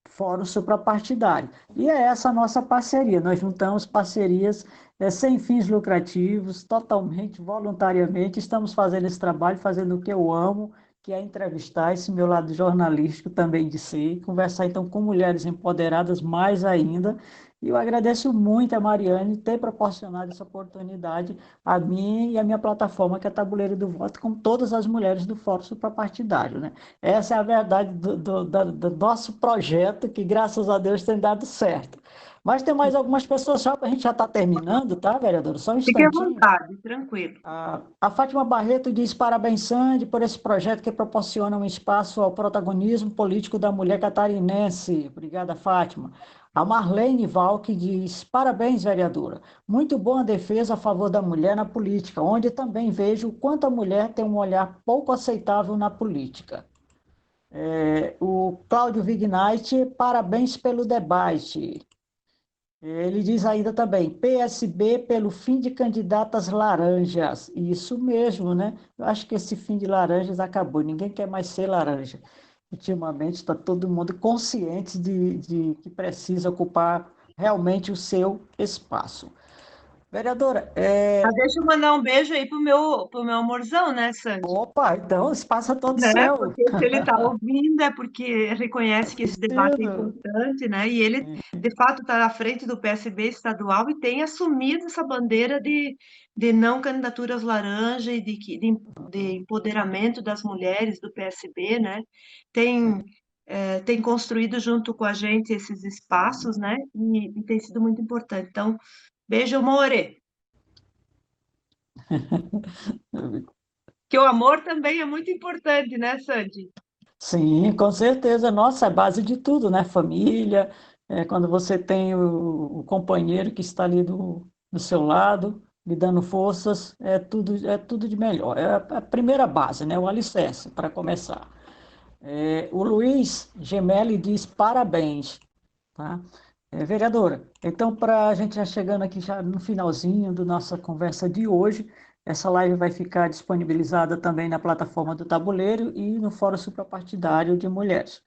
Fórum Suprapartidário. E é essa a nossa parceria. Nós juntamos parcerias sem fins lucrativos, totalmente voluntariamente. Estamos fazendo esse trabalho, fazendo o que eu amo, que é entrevistar esse meu lado jornalístico também de ser, conversar então com mulheres empoderadas mais ainda. E eu agradeço muito a Mariane ter proporcionado essa oportunidade a mim e a minha plataforma, que é Tabuleiro do Voto, com todas as mulheres do Fórum Suprapartidário, né? Essa é a verdade do nosso projeto, que graças a Deus tem dado certo. Mas tem mais algumas pessoas, já, a gente já está terminando, tá, vereadora? Só um Fique à instantinho. vontade, tranquilo. A Fátima Barreto diz parabéns, Sandy, por esse projeto que proporciona um espaço ao protagonismo político da mulher catarinense. Obrigada, Fátima. A Marlene Valk diz parabéns, vereadora. Muito boa defesa a favor da mulher na política, onde também vejo o quanto a mulher tem um olhar pouco aceitável na política. O Cláudio Vignait, parabéns pelo debate. Ele diz ainda também, PSB pelo fim de candidatas laranjas. Isso mesmo, né? Eu acho que esse fim de laranjas acabou, ninguém quer mais ser laranja. Ultimamente está todo mundo consciente de que precisa ocupar realmente o seu espaço. Vereadora, Deixa eu mandar um beijo aí pro meu amorzão, né, Sandy? opa, então o espaço é todo Né? seu. Porque se ele está ouvindo é porque reconhece que esse debate é Certeza. importante, né? E ele, de fato, está à frente do PSB estadual e tem assumido essa bandeira de não candidaturas laranja e de empoderamento das mulheres do PSB, né? Tem, tem construído junto com a gente esses espaços, né? E tem sido muito importante. Então, beijo, amore. Que o amor também é muito importante, né, Sandy? Sim, com certeza. Nossa, é base de tudo, né? Família, quando você tem o companheiro que está ali do seu lado, lhe dando forças, é tudo de melhor. É a primeira base, né? O alicerce, para começar. O Luiz Gemelli diz parabéns, tá? Vereadora, então, para a gente já chegando aqui já no finalzinho da nossa conversa de hoje, essa live vai ficar disponibilizada também na plataforma do Tabuleiro e no Fórum Suprapartidário de Mulheres.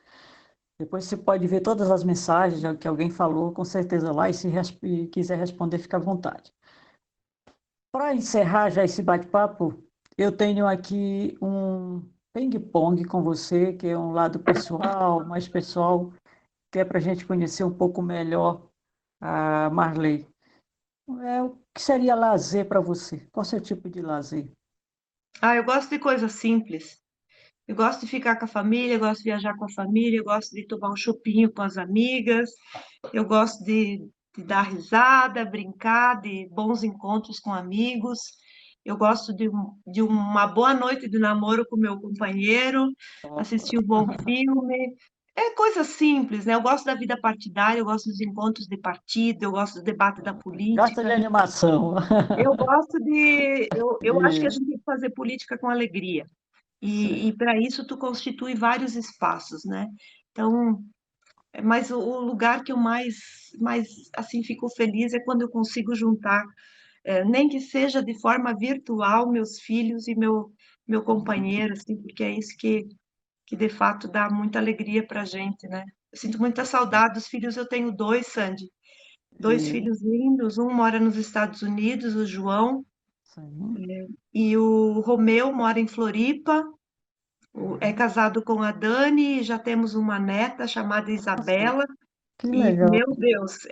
Depois você pode ver todas as mensagens que alguém falou, com certeza lá, e se quiser responder, fica à vontade. Para encerrar já esse bate-papo, eu tenho aqui um ping-pong com você, que é um lado pessoal, mais pessoal, que é para a gente conhecer um pouco melhor a Marley. O que seria lazer para você? Qual é o seu tipo de lazer? Ah, eu gosto de coisas simples. Eu gosto de ficar com a família, eu gosto de viajar com a família, eu gosto de tomar um chopinho com as amigas, eu gosto de dar risada, brincar, de bons encontros com amigos. Eu gosto de uma boa noite de namoro com meu companheiro, assistir um bom filme. É coisa simples, né? Eu gosto da vida partidária, eu gosto dos encontros de partido, eu gosto do debate da Gosta de política. animação? Eu gosto de. Eu acho que a Isso, gente tem que fazer política com alegria. E certo. para isso tu constitui vários espaços, né? Então, mas o lugar que eu mais assim fico feliz é quando eu consigo juntar nem que seja de forma virtual, meus filhos e meu companheiro, assim, porque é isso que de fato dá muita alegria para a gente, né? Eu sinto muita saudade dos filhos, eu tenho dois, Sandy, dois E, filhos lindos, um mora nos Estados Unidos, o João, sim, e o Romeu mora em Floripa, é casado com a Dani, e já temos uma neta chamada nossa, Isabela, que e, legal, meu Deus,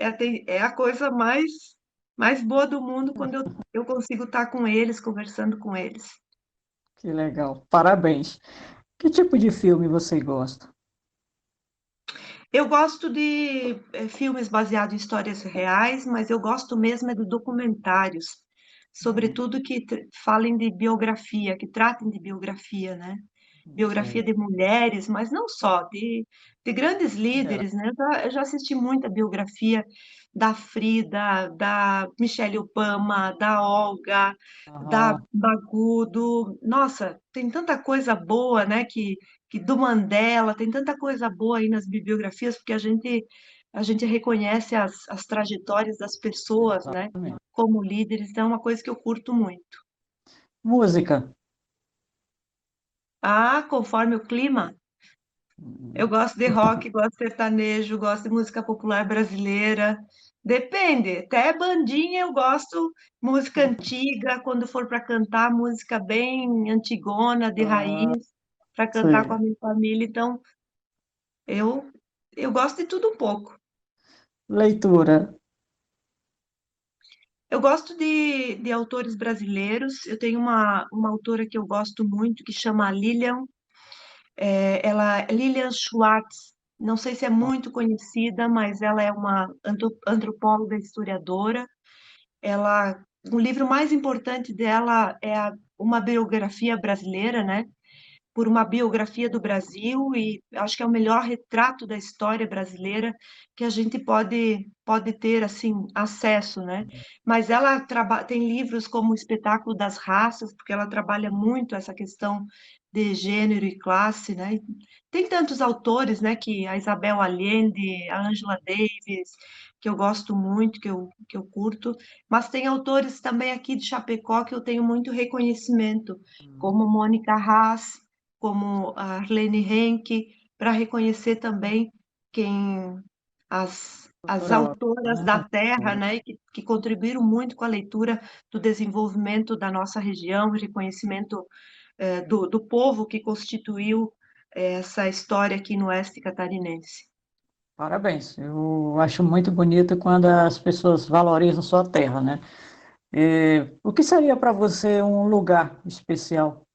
é a coisa mais boa do mundo quando eu consigo estar com eles, conversando com eles. que legal. Parabéns. Que tipo de filme você gosta? Eu gosto de filmes baseados em histórias reais, mas eu gosto mesmo é de documentários, sobretudo que falem de biografia, que tratem de biografia, né? Biografia Sei, de mulheres, mas não só, de grandes em geral. líderes, né? Eu já assisti muita biografia da Frida, da Michelle Obama, da Olga, da Aham, Bagudo. Nossa, tem tanta coisa boa, né? Que do Mandela, tem tanta coisa boa aí nas bibliografias, porque a gente reconhece as trajetórias das pessoas, né? exatamente. Como líderes, então é uma coisa que eu curto muito. Música. Ah, conforme o clima. Eu Hum, gosto de rock, gosto de sertanejo, gosto de música popular brasileira. Depende, até bandinha eu gosto, música antiga, quando for para cantar, música bem antigona, de ah, raiz, para cantar com a sei. minha família. Então, eu, eu gosto de tudo um pouco. Leitura. Eu gosto de autores brasileiros. Eu tenho uma autora que eu gosto muito, que chama Lilian Schwartz. Não sei se é muito conhecida, mas ela é uma antropóloga historiadora. O livro mais importante dela é uma biografia brasileira, né? Por uma biografia do Brasil e acho que é o melhor retrato da história brasileira que a gente pode ter assim acesso, né? Mas ela tem livros como o Espetáculo das Raças, porque ela trabalha muito essa questão de gênero e classe, né? Tem tantos autores, né, que a Isabel Allende, a Angela Davis, que eu gosto muito, que eu curto, mas tem autores também aqui de Chapecó que eu tenho muito reconhecimento, Hum, como Mônica Haas, como a Arlene Henke, para reconhecer também quem as Cultura, autoras né? da terra, Sei. né, que contribuíram muito com a leitura do desenvolvimento da nossa região, reconhecimento do povo que constituiu essa história aqui no oeste catarinense. Parabéns. Eu acho muito bonito quando as pessoas valorizam sua terra, né? O que seria para você um lugar especial?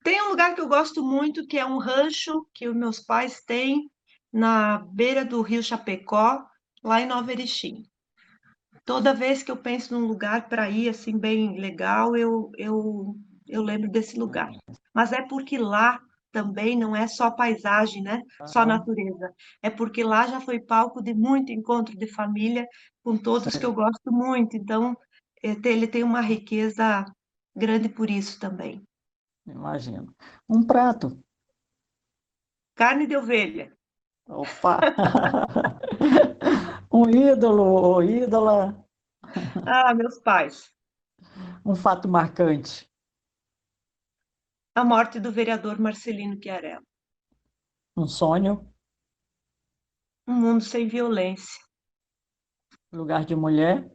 Tem um lugar que eu gosto muito, que é um rancho que os meus pais têm na beira do rio Chapecó, lá em Nova Erechim. Toda vez que eu penso num lugar para ir assim bem legal, eu lembro desse lugar. Mas é porque lá também não é só paisagem, né? Só Aham, natureza. É porque lá já foi palco de muito encontro de família com todos que eu sei, gosto muito. Então, ele tem uma riqueza grande por isso também. imagino. Um prato. Carne de ovelha. Opa! Um ídolo ou ídola, Ah, meus pais. um fato marcante. A morte do vereador Marcelino Chiarello. Um sonho, Um mundo sem violência. lugar de mulher.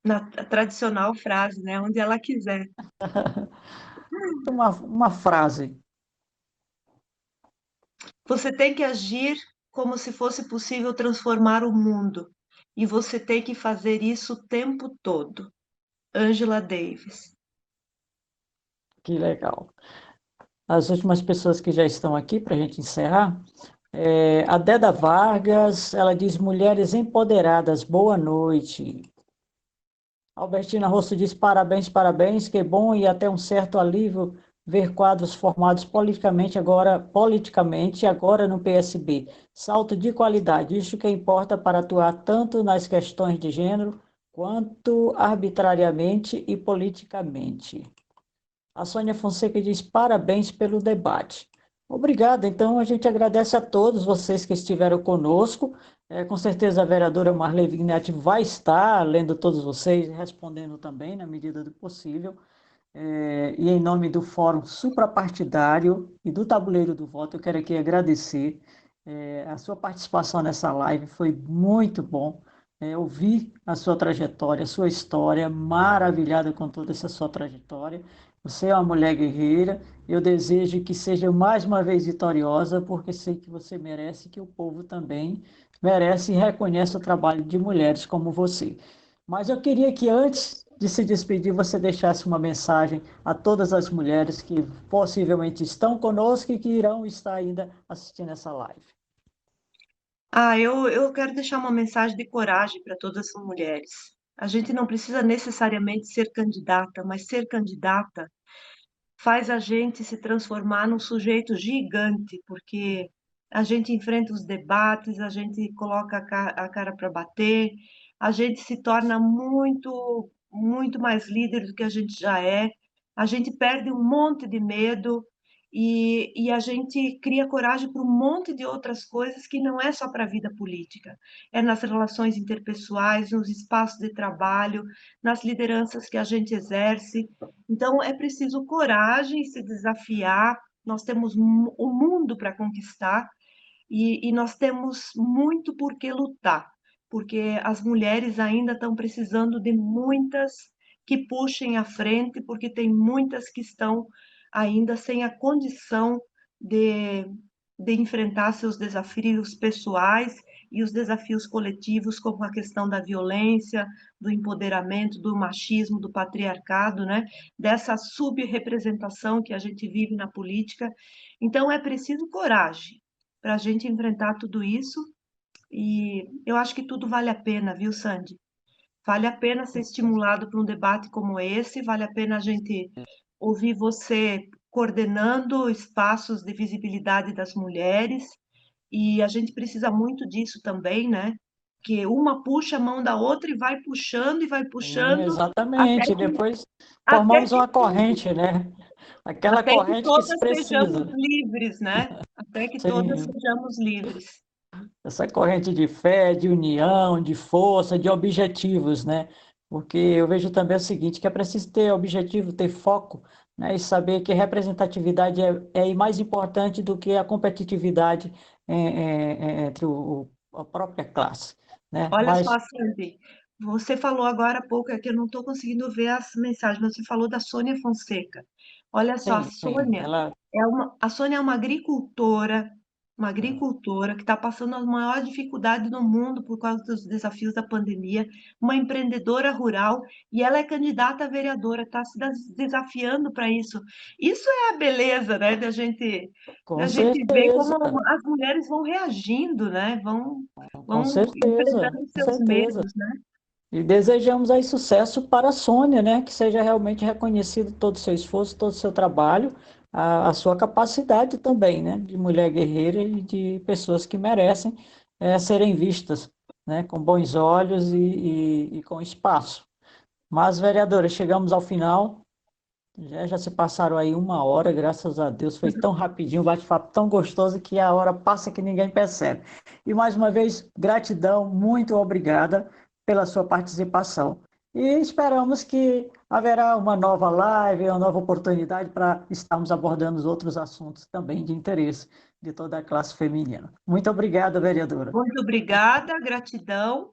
Na tradicional frase, né? Onde ela quiser. Uma frase. Você tem que agir como se fosse possível transformar o mundo. E você tem que fazer isso o tempo todo. Angela Davis. Que legal. As últimas pessoas que já estão aqui, para a gente encerrar, a Deda Vargas, ela diz: Mulheres empoderadas, boa noite. Albertina Rosso diz: Parabéns, parabéns, que bom e até um certo alívio ver quadros formados politicamente agora no PSB. Salto de qualidade, isso que importa para atuar tanto nas questões de gênero quanto arbitrariamente e politicamente. A Sônia Fonseca diz: Parabéns pelo debate. Obrigado. Então, a gente agradece a todos vocês que estiveram conosco. Com certeza a vereadora Marley Vignetti vai estar lendo todos vocês e respondendo também, na medida do possível. E em nome do Fórum Suprapartidário e do Tabuleiro do Voto, eu quero aqui agradecer a sua participação nessa live, foi muito bom ouvir a sua trajetória, a sua história, maravilhada com toda essa sua trajetória. Você é uma mulher guerreira, eu desejo que seja mais uma vez vitoriosa, porque sei que você merece, que o povo também merece e reconhece o trabalho de mulheres como você. Mas eu queria que antes de se despedir, você deixasse uma mensagem a todas as mulheres que possivelmente estão conosco e que irão estar ainda assistindo essa live. Eu quero deixar uma mensagem de coragem para todas as mulheres. A gente não precisa necessariamente ser candidata, mas ser candidata faz a gente se transformar num sujeito gigante, porque a gente enfrenta os debates, a gente coloca a cara para bater, a gente se torna muito mais líder do que a gente já é, a gente perde um monte de medo e a gente cria coragem para um monte de outras coisas que não é só para a vida política, é nas relações interpessoais, nos espaços de trabalho, nas lideranças que a gente exerce. Então, é preciso coragem, se desafiar. Nós temos o mundo para conquistar e nós temos muito por que lutar, porque as mulheres ainda estão precisando de muitas que puxem à frente, porque tem muitas que estão ainda sem a condição de, de enfrentar seus desafios pessoais e os desafios coletivos, como a questão da violência, do empoderamento, do machismo, do patriarcado, né? Dessa subrepresentação que a gente vive na política. Então, é preciso coragem para a gente enfrentar tudo isso. E eu acho que tudo vale a pena, viu, Sandy? Vale a pena ser estimulado para um debate como esse, vale a pena a gente ouvir você coordenando espaços de visibilidade das mulheres, e a gente precisa muito disso também, né? Que uma puxa a mão da outra e vai Sim, puxando até exatamente. que, Depois até formamos que uma corrente, né? Aquela até que corrente que se todas sejamos precisa. livres, né? Até que todas Sim, sejamos livres. essa corrente de fé, de união, de força, de objetivos, né? Porque eu vejo também o seguinte, que é preciso ter objetivo, ter foco, né? E saber que representatividade é mais importante do que a competitividade entre a própria classe, né? Olha só, Mas Sandy, você falou agora há pouco, é que eu não estou conseguindo ver as mensagens, mas você falou da Sônia Fonseca. Olha só, sim, ela a Sônia é uma agricultora que está passando a maior dificuldade no mundo por causa dos desafios da pandemia, uma empreendedora rural, e ela é candidata a vereadora, está se desafiando para isso. Isso é a beleza, né, com da gente ver certeza, como as mulheres vão reagindo, né, com vão certeza, enfrentando com seus certeza. medos, né? E desejamos aí sucesso para a Sônia, né? Que seja realmente reconhecido todo o seu esforço, todo o seu trabalho, a sua capacidade também, né? De mulher guerreira e de pessoas que merecem serem vistas, né? Com bons olhos e com espaço. Mas, vereadora, chegamos ao final. Já se passaram aí uma hora, graças a Deus, foi tão rapidinho, um bate-papo tão gostoso que a hora passa que ninguém percebe. E mais uma vez, gratidão, muito obrigada pela sua participação. E esperamos que haverá uma nova live, uma nova oportunidade para estarmos abordando outros assuntos também de interesse de toda a classe feminina. Muito obrigada, vereadora. Muito obrigada, gratidão.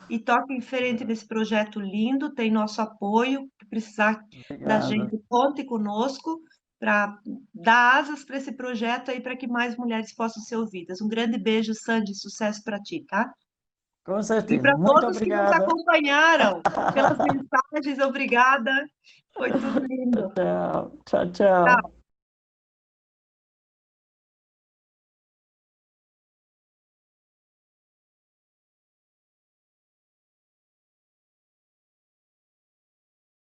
E toque em frente nesse projeto lindo, tem nosso apoio. Se precisar da Obrigado. gente, conte conosco para dar asas para esse projeto aí, para que mais mulheres possam ser ouvidas. Um grande beijo, Sandy, sucesso para ti, tá? Com E certeza. para Muito todos que nos obrigada. acompanharam, pelas mensagens, obrigada. Foi tudo lindo. Tchau, tchau, tchau.